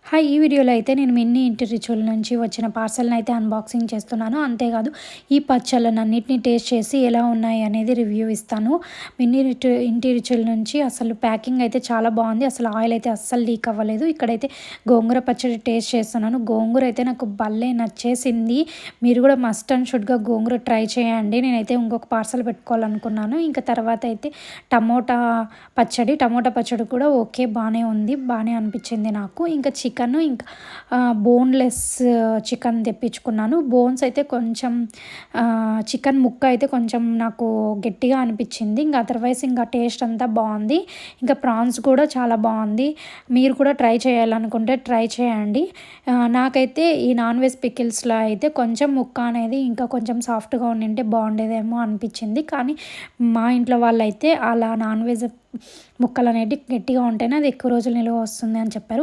Hi! ఈ వీడియోలో అయితే నేను మిన్నీ ఇంటి రిచువల్ నుంచి వచ్చిన పార్సెల్‌ని అయితే అన్బాక్సింగ్ చేస్తున్నాను. అంతేకాదు ఈ పచ్చళ్ళనన్నిటిని టేస్ట్ చేసి ఎలా ఉన్నాయి అనేది రివ్యూ ఇస్తాను. ఇంటి రిచువల్ నుంచి అసలు ప్యాకింగ్ అయితే చాలా బాగుంది. అసలు ఆయిల్ అయితే అస్సలు లీక్ అవ్వలేదు. ఇక్కడైతే గోంగూర పచ్చడి టేస్ట్ చేస్తున్నాను. గోంగూర అయితే నాకు భలే నచ్చేసింది. మీరు కూడా మస్ట్ అండ్ షుడ్‌గా గోంగూర ట్రై చేయండి. నేనైతే ఇంకొక పార్సెల్ పెట్టుకోవాలనుకున్నాను. ఇంకా తర్వాత అయితే టమోటా పచ్చడి కూడా ఓకే బానే ఉంది. బానే అనిపించింది నాకు. ఇంకా చికెను ఇంకా బోన్‌లెస్ చికెన్ తెప్పించుకున్నాను. బోన్స్ అయితే కొంచెం చికెన్ ముక్క అయితే కొంచెం నాకు గట్టిగా అనిపించింది. ఇంకా అదర్వైజ్ ఇంకా టేస్ట్ అంతా బాగుంది. ఇంకా ప్రాన్స్ కూడా చాలా బాగుంది. మీరు కూడా ట్రై చేయాలనుకుంటే ట్రై చేయండి. నాకైతే ఈ నాన్ వెజ్ పికిల్స్‌లో అయితే కొంచెం ముక్క అనేది ఇంకా కొంచెం సాఫ్ట్‌గా ఉండింటే బాగుండేదేమో అనిపించింది. కానీ మా ఇంట్లో వాళ్ళైతే అలా నాన్ వెజ్ ముక్కలనేటివి గట్టిగా ఉంటేనే అది ఎక్కువ రోజులు నిలువ వస్తుంది అని చెప్పారు.